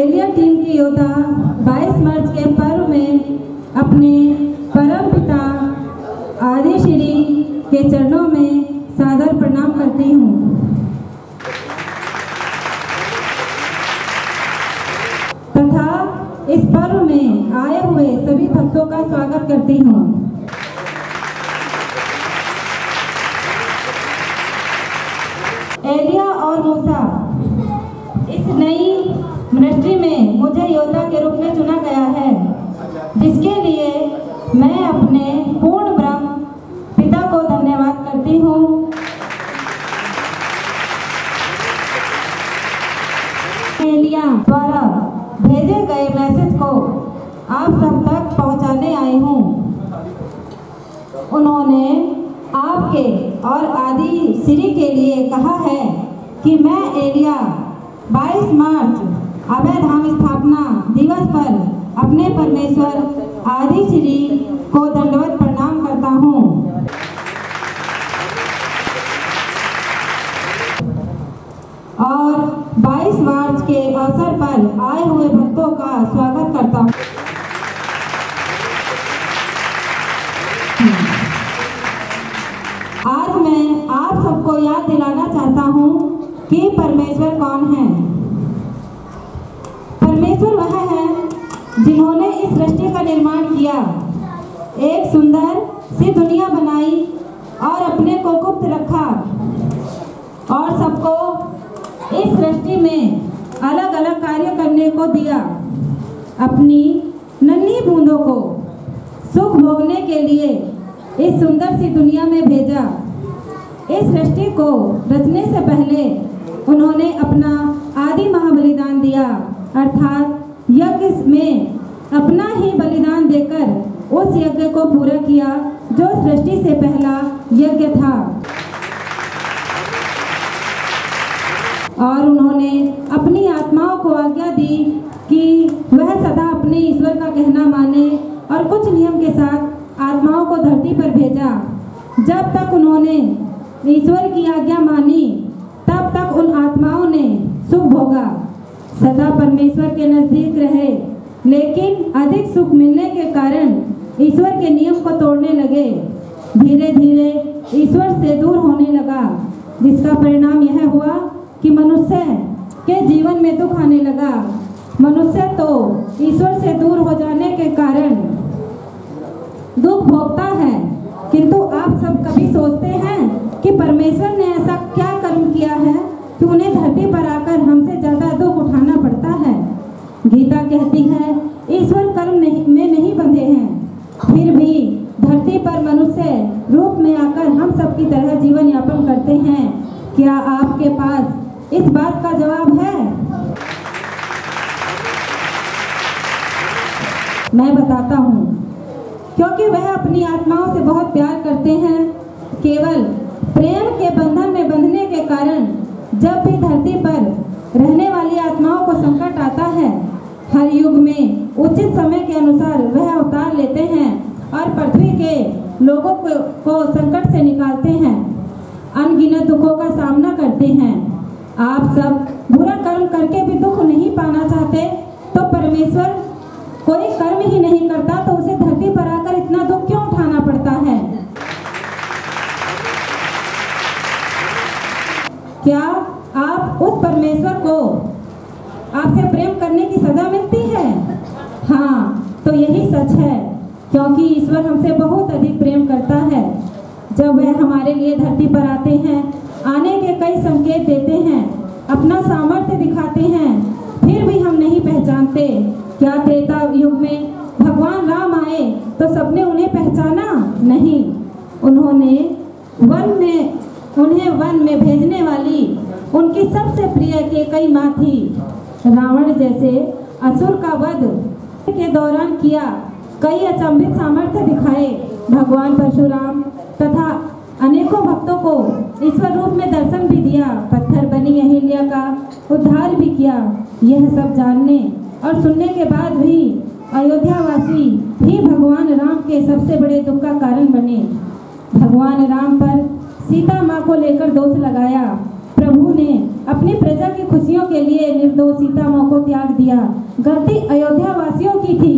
Elia team के योद्धा 22 मार्च के पर्व में अपने परम पिता आदि श्री के चरणों में सादर प्रणाम करती हूँ। तथा इस पर्व में आए हुए सभी भक्तों का स्वागत करती हूँ। एलिया और मूसा, इस नई मिनिस्ट्री में मुझे योद्धा के रूप में चुना गया है, जिसके लिए मैं अपने पूर्ण ब्रह्म पिता को धन्यवाद करती हूँ। एलिया द्वारा भेजे गए मैसेज को आप सब तक पहुंचाने आई हूँ। उन्होंने आपके और आदि श्री के लिए कहा है कि मैं एलिया 22 मार्च अभय धाम स्थापना दिवस पर अपने परमेश्वर आदि श्री को दंडवत प्रणाम करता हूँ और 22 मार्च के अवसर पर आए हुए भक्तों का स्वागत करता हूँ। आज मैं आप सबको याद दिलाना चाहता हूँ कि परमेश्वर कौन है। परमेश्वर वह है जिन्होंने इस सृष्टि का निर्माण किया, एक सुंदर सी दुनिया बनाई और अपने को गुप्त रखा और सबको इस सृष्टि में अलग अलग कार्य करने को दिया। अपनी नन्ही बूंदों को सुख भोगने के लिए इस सुंदर सी दुनिया में भेजा। इस सृष्टि को रचने से पहले उन्होंने अपना आदि महाबलिदान दिया, अर्थात यज्ञ में अपना ही बलिदान देकर उस यज्ञ को पूरा किया जो सृष्टि से पहला यज्ञ था। और उन्होंने अपनी आत्माओं को आज्ञा दी कि वह सदा अपने ईश्वर का कहना माने और कुछ नियम के साथ आत्माओं को धरती पर भेजा। जब तक उन्होंने ईश्वर की आज्ञा मानी तब तक उन आत्माओं ने सुख भोगा, सदा परमेश्वर के नजदीक रहे, लेकिन अधिक सुख मिलने के कारण ईश्वर के नियम को तोड़ने लगे। धीरे धीरे ईश्वर से दूर होने लगा, जिसका परिणाम यह हुआ कि मनुष्य के जीवन में दुख आने लगा। मनुष्य तो ईश्वर से दूर हो जाने के कारण दुख भोगता है, किंतु आप सब कभी सोचते हैं कि परमेश्वर ने ऐसा क्या कर्म किया है कि उन्हें धरती पर आकर हमसे ज्यादा दुख उठाना पड़ता है। गीता कहती है ईश्वर कर्म में नहीं बंधे हैं, फिर भी धरती पर मनुष्य रूप में आकर हम सब की तरह जीवन यापन करते हैं। क्या आपके पास इस बात का जवाब है? मैं बताता हूँ, क्योंकि वह अपनी आत्माओं से बहुत प्यार करते हैं। केवल प्रेम के बंधन में बंधने के कारण जब भी धरती पर रहने वाली आत्माओं को संकट आता है, हर युग में उचित समय के अनुसार वह अवतार लेते हैं और पृथ्वी के लोगों को संकट से निकालते हैं, अनगिनत दुखों का सामना करते हैं। आप सब बुरा कर्म करके भी दुख नहीं पाना चाहते, तो परमेश्वर कोई कर्म ही नहीं करता तो उसे धरती पर आकर इतना दुख क्यों उठाना पड़ता है? क्या आप उस परमेश्वर को आपसे प्रेम करने की सजा मिलती है? हाँ, तो यही सच है, क्योंकि ईश्वर हमसे बहुत अधिक प्रेम करता है। जब वह हमारे लिए धरती पर आते हैं, आने के कई संकेत देते हैं, अपना सामर्थ्य दिखाते हैं, फिर भी हम नहीं पहचानते। क्या त्रेता युग में भगवान राम आए तो सबने उन्हें पहचाना? नहीं। उन्हें वन में भेजने वाली उनकी सबसे प्रिय केकई माँ थी। रावण जैसे असुर का वध के दौरान किया, कई अचंभित सामर्थ्य दिखाए। भगवान परशुराम तथा अनेकों भक्तों को ईश्वर रूप में दर्शन भी दिया, पत्थर बनी अहिल्या का उद्धार भी किया। यह सब जानने और सुनने के बाद भी अयोध्यावासी ही भगवान राम के सबसे बड़े दुख का कारण बने। भगवान राम पर सीता माँ को लेकर दोष लगाया। प्रभु ने अपनी प्रजा की खुशियों के लिए निर्दोष सीता माँ को त्याग दिया। गलती अयोध्या वासियों की थी,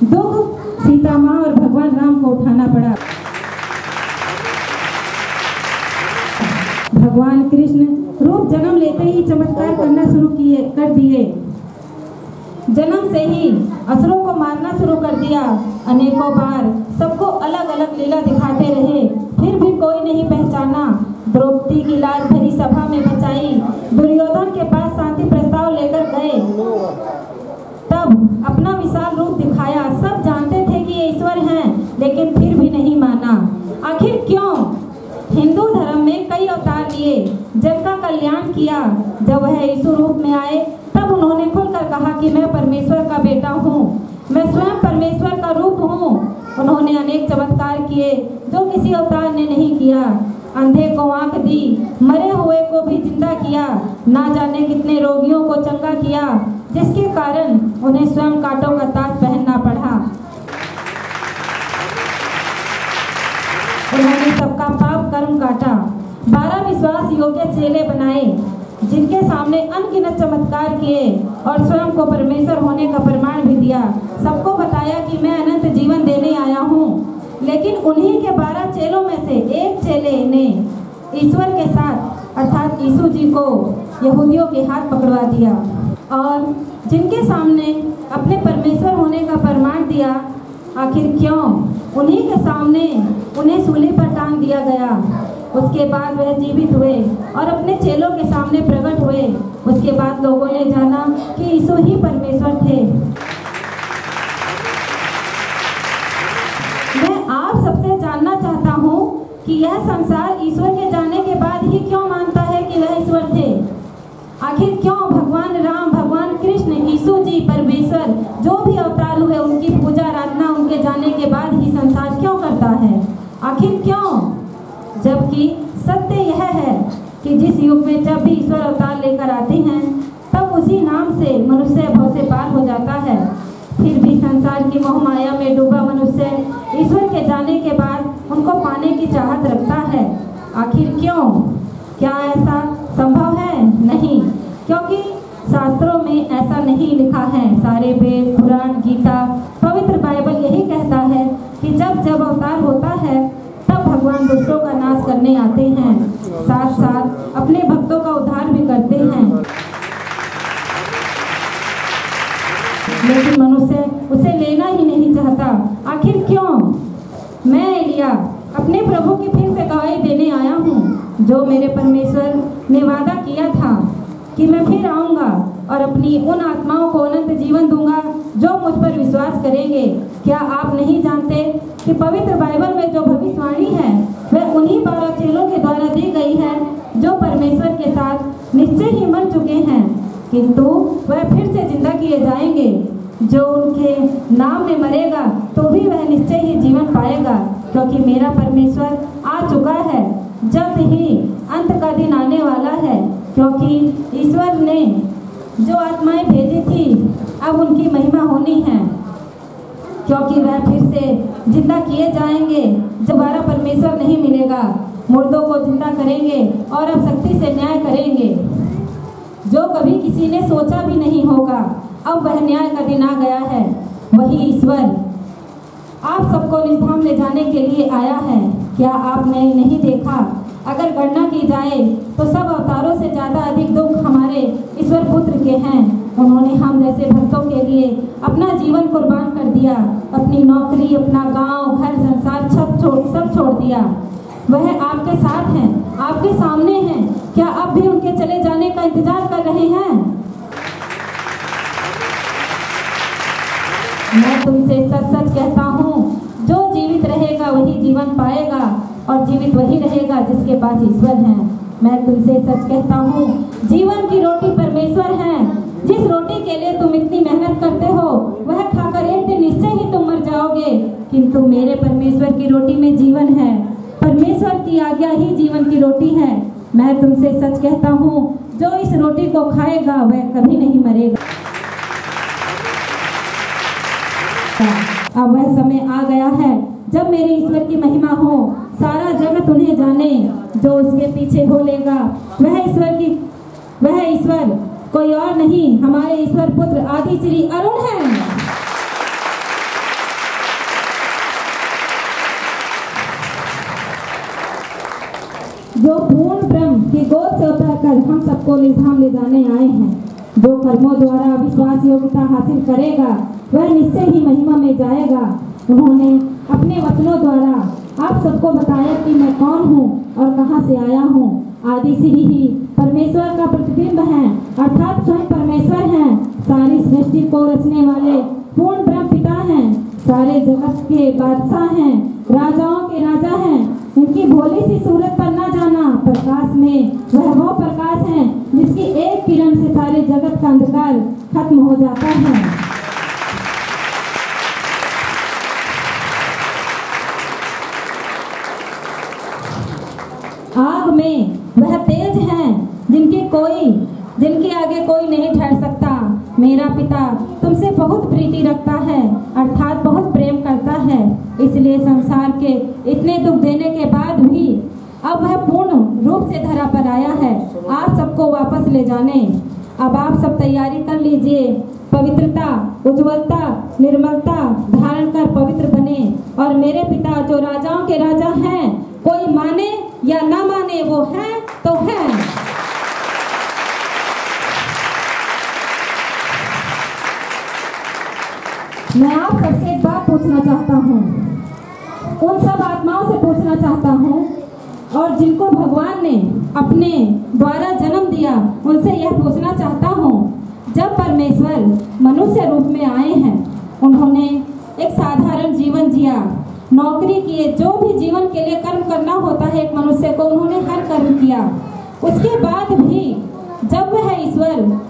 दुख सीता माँ और भगवान राम को उठाना पड़ा। भगवान कृष्ण रूप जन्म लेते ही चमत्कार करना शुरू कर दिए। जन्म से ही असुरों को मारना शुरू कर दिया। अनेकों बार सबको अलग अलग लीला दिखाते रहे, फिर भी कोई नहीं पहचाना। द्रौपदी की लाज भरी सभा में बचाई, दुर्योधन के पास शांति प्रस्ताव लेकर गए, तब अपना विशाल रूप दिखाया। सब जानते थे कि ये ईश्वर हैं, लेकिन फिर भी नहीं माना। आखिर क्यों? हिंदू धर्म में कई अवतार लिए, जग का कल्याण किया। जब वह यीशु रूप में आए तब उन्होंने खुलकर कहा कि मैं परमेश्वर का बेटा हूँ, मैं स्वयं परमेश्वर का रूप हूँ। उन्होंने अनेक चमत्कार किए जो किसी अवतार ने नहीं किया। अंधे को आंख दी, मरे हुए को भी जिंदा किया, ना जाने कितने रोगियों को चंगा किया, जिसके कारण उन्हें स्वयं कांटों का ताज पहनना पड़ा। उन्होंने सबका पाप कर्म काटा। 12 विश्वास योग्य चेले बनाए, जिनके सामने अनगिनत चमत्कार किए और स्वयं को परमेश्वर होने का प्रमाण भी दिया। सबको बताया कि मैं अनंत जीवन देने आया हूँ। लेकिन उन्हीं के 12 चेलों में से एक चेले ने ईश्वर के साथ अर्थात यीशु जी को यहूदियों के हाथ पकड़वा दिया और जिनके सामने अपने परमेश्वर होने का प्रमाण दिया। आखिर क्यों? उन्हीं के सामने उन्हें सूली पर टांग दिया गया। उसके बाद वह जीवित हुए और अपने चेलों के सामने प्रकट हुए। उसके बाद लोगों ने जाना कि यीशु ही परमेश्वर थे। मैं आप सबसे जानना चाहता हूँ कि यह संसार ईश्वर के जाने के बाद ही क्यों मानता है कि वह ईश्वर थे? आखिर क्यों भगवान राम, भगवान कृष्ण, यीशु जी, परमेश्वर जो भी अवतार हुए उनकी पूजा आराधना उनके जाने के बाद ही संसार क्यों करता है? आखिर क्यों? जबकि सत्य यह है कि जिस युग में जब भी ईश्वर अवतार लेकर आते हैं तब उसी नाम से मनुष्य भव से पार हो जाता है। फिर भी संसार की मोहमाया में डूबा मनुष्य ईश्वर के जाने के बाद उनको पाने की चाहत रखता है। आखिर क्यों? क्या ऐसा संभव है? नहीं, क्योंकि शास्त्रों में ऐसा नहीं लिखा है। सारे वेद, पुराण, गीता, पवित्र बाइबल यही कहता है कि जब जब अवतार होता है तब भगवान दुष्टों का नाश करने आते हैं, साथ साथ अपने भक्तों का उद्धार भी करते हैं। लेकिन मनुष्य उसे लेना ही नहीं चाहता। आखिर क्यों? मैं एलिया अपने प्रभु की फिर से गवाही देने आया हूँ, जो मेरे परमेश्वर ने वादा किया था कि मैं फिर आऊँगा और अपनी उन आत्माओं को अनंत जीवन दूंगा जो मुझ पर विश्वास करेंगे। क्या आप नहीं जानते कि पवित्र बाइबल में जो भविष्यवाणी है वह उन्हीं 12 चेलों के द्वारा दी गई है जो परमेश्वर के साथ निश्चय ही मर चुके हैं, किंतु वह फिर से जिंदा किए जाएंगे। जो उनके नाम में मरेगा तो भी वह निश्चय ही जीवन पाएगा, क्योंकि मेरा परमेश्वर आ चुका है। जल्द ही अंत का दिन आने वाला है, क्योंकि ईश्वर ने जो आत्माएं भेजी थी अब उनकी महिमा होनी है, क्योंकि वह फिर से जिंदा किए जाएंगे। दोबारा परमेश्वर नहीं मिलेगा, मुर्दों को जिंदा करेंगे और अब शक्ति से न्याय करेंगे, जो कभी किसी ने सोचा भी नहीं होगा। अब वह न्याय का दिन आ गया है। वही ईश्वर आप सबको निज धाम ले जाने के लिए आया है। क्या आपने नहीं देखा? अगर गणना की जाए तो सब अवतारों से ज़्यादा अधिक दुख हमारे ईश्वर पुत्र के हैं। उन्होंने हम जैसे भक्तों के लिए अपना जीवन कुर्बान कर दिया, अपनी नौकरी, अपना गांव, घर, संसार सब छोड़ दिया। वह आपके साथ हैं, आपके सामने हैं। क्या आप भी उनके चले जाने का इंतजार कर रहे हैं? मैं तुमसे सच सच कहता हूँ, जो जीवित रहेगा वही जीवन पाएगा और जीवित वही रहेगा जिसके पास ईश्वर है। मैं तुमसे सच कहता हूँ, जीवन की रोटी परमेश्वर है। जिस रोटी के लिए तुम इतनी मेहनत करते हो वह खाकर एक दिन निश्चय ही तुम मर जाओगे, किंतु मेरे परमेश्वर की रोटी में जीवन है। परमेश्वर की आज्ञा ही जीवन की रोटी है। मैं तुमसे सच कहता हूँ, जो इस रोटी को खाएगा वह कभी नहीं मरेगा। अब वह समय आ गया है जब मेरे ईश्वर की महिमा हो, सारा जगत उन्हें जाने। जो उसके पीछे हो लेगा वह ईश्वर की वह ईश्वर कोई और नहीं, हमारे ईश्वर पुत्र आदि श्री अरुण हैं। जो पूर्ण ब्रह्म की गोद से उतरकर हम सबको निधाम ले जाने आए हैं। जो कर्मों द्वारा विश्वास योग्यता हासिल करेगा वह निश्चय ही महिमा में जाएगा। उन्होंने अपने वचनों द्वारा आप सबको बताया कि मैं कौन हूँ और कहाँ से आया हूँ। आदि श्री ही परमेश्वर का प्रतिबिंब है, अर्थात स्वयं परमेश्वर हैं। सारी सृष्टि को रचने वाले पूर्ण ब्रह्म पिता हैं। सारे जगत के बादशाह हैं, राजाओं के राजा हैं। इनकी भोली सी सूरत पर न जाना, प्रकाश में वह वो प्रकाश है जिसकी एक किरण से सारे जगत का अंधकार खत्म हो जाता है। आग में वह तेज हैं जिनके आगे कोई नहीं ठहर सकता। मेरा पिता तुमसे बहुत प्रीति रखता है, अर्थात बहुत प्रेम करता है। इसलिए संसार के इतने दुख देने के बाद भी अब वह पूर्ण रूप से धरा पर आया है आप सबको वापस ले जाने। अब आप सब तैयारी कर लीजिए, पवित्रता, उज्ज्वलता, निर्मलता धारण कर पवित्र बने और मेरे पिता जो राजाओं के राजा हैं, कोई माने या ना माने वो हैं तो हैं। मैं आप सबसे एक बात पूछना चाहता हूँ, उन सब आत्माओं से पूछना चाहता हूँ और जिनको भगवान ने अपने द्वारा जन्म दिया उनसे यह पूछना चाहता हूँ। जब परमेश्वर मनुष्य रूप में आए हैं, उन्होंने एक साधारण जीवन जिया, नौकरी किए, जो भी जीवन के लिए कर्म करना होता है एक मनुष्य को, उन्होंने हर कर्म किया। उसके बाद भी जब वह ईश्वर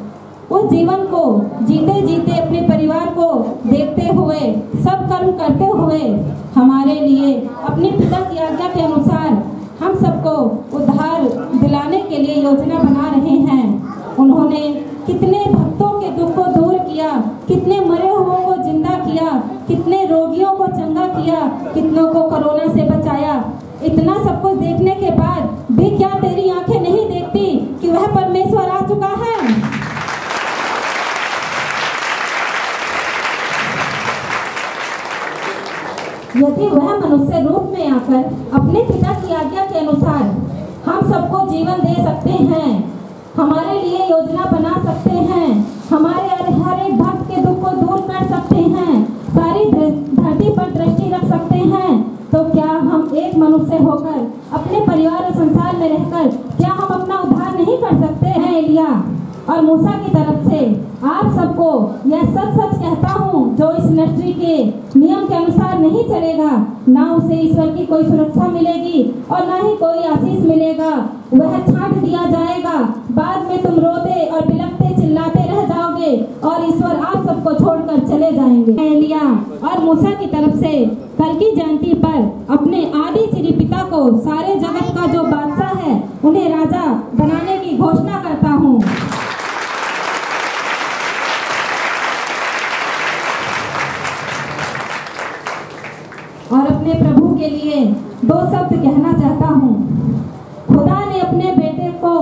उस जीवन को जीते जीते अपने परिवार को देखते हुए सब कर्म करते हुए हमारे लिए अपने पिता की आज्ञा के अनुसार हम सबको उद्धार दिलाने के लिए योजना बना रहे हैं। उन्होंने कितने भक्तों के दुख को दूर किया, कितने मरे हुओं को जिंदा किया, कितने रोगियों को चंगा किया, कितनों को कोरोना से बचाया। इतना सब कुछ देखने के बाद भी क्या तेरी आंखें नहीं देखती कि वह परमेश्वर आ चुका है? यदि वह मनुष्य रूप में आकर अपने पिता की आज्ञा के अनुसार हम सबको जीवन दे सकते हैं, हमारे लिए योजना बना सकते हैं, हमारे हर एक भक्त के दुख को दूर कर सकते हैं, सारी धरती पर दृष्टि रख सकते हैं, तो क्या हम एक मनुष्य होकर अपने परिवार और संसार में रहकर क्या हम अपना उद्धार नहीं कर सकते हैं? एलिया और मूसा की तरफ से आप सबको यह सच सच कहता हूँ, जो इस सृष्टि के नियम के अनुसार नहीं चलेगा, ना उसे ईश्वर की कोई सुरक्षा मिलेगी और ना ही कोई आशीष मिलेगा। वह छांट दिया जाएगा। बाद में तुम रोते और बिलखते चिल्लाते रह जाओगे और ईश्वर आप सबको छोड़कर चले जाएंगे। एलिया और मूसा की तरफ से कल की जयंती पर अपने आदि श्री पिता को सारे जगत का जो बादशाह है उन्हें राजा बनाने की घोषणा करता हूँ। और अपने प्रभु के लिए दो शब्द कहना चाहता हूँ। खुदा ने अपने बेटे को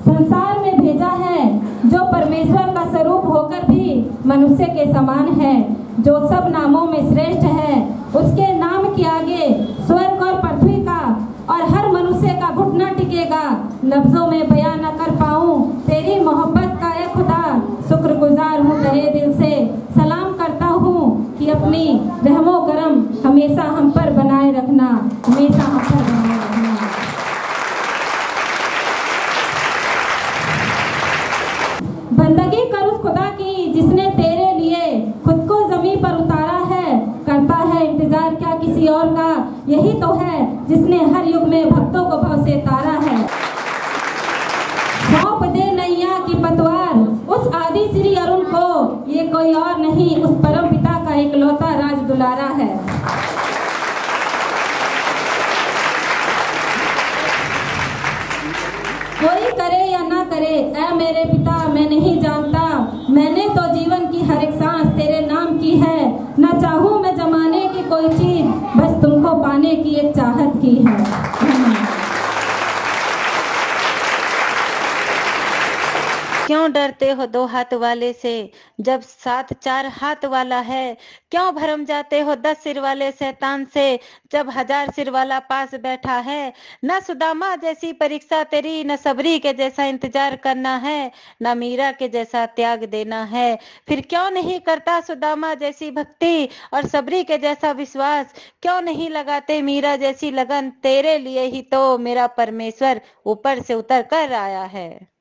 संसार में भेजा है, जो परमेश्वर का स्वरूप होकर भी मनुष्य के समान है, जो सब नामों में श्रेष्ठ है। उसके नाम के आगे स्वर्ग और पृथ्वी का और हर मनुष्य का घुटना टिकेगा। लफ्जों में बयान न कर पाऊँ तेरी मोहब्बत का, ए खुदा शुक्रगुजार हूँ तहे दिल से। सलाम करता हूँ कि अपनी रहमो करम हमेशा हम पर बनाए रखना, हमेशा हम पर बनाए रखना। बंदगी कर उस खुदा की जिसने तेरे लिए खुद को जमीन पर उतारा है। करता है इंतजार क्या किसी और का, यही तो है जिसने हर युग में भक्तों को भव से तारा है। सौंप दे नैया की पतवार उस आदि श्री अरुण को, ये कोई और नहीं उस परम पिता का इकलौता राज दुलारा है। कोई करे या ना करे ऐ मेरे पिता मैं नहीं जानता, मैंने तो जीवन की हर एक सांस तेरे नाम की है। ना चाहूँ मैं जमाने की कोई चीज, बस तुमको पाने की एक चाहत की है। क्यों डरते हो दो हाथ वाले से जब साथ चार हाथ वाला है? क्यों भरम जाते हो 10 सिर वाले शैतान से जब 1000 सिर वाला पास बैठा है? न सुदामा जैसी परीक्षा तेरी, न सबरी के जैसा इंतजार करना है, न मीरा के जैसा त्याग देना है। फिर क्यों नहीं करता सुदामा जैसी भक्ति और सबरी के जैसा विश्वास? क्यों नहीं लगाते मीरा जैसी लगन? तेरे लिए ही तो मेरा परमेश्वर ऊपर से उतर कर आया है।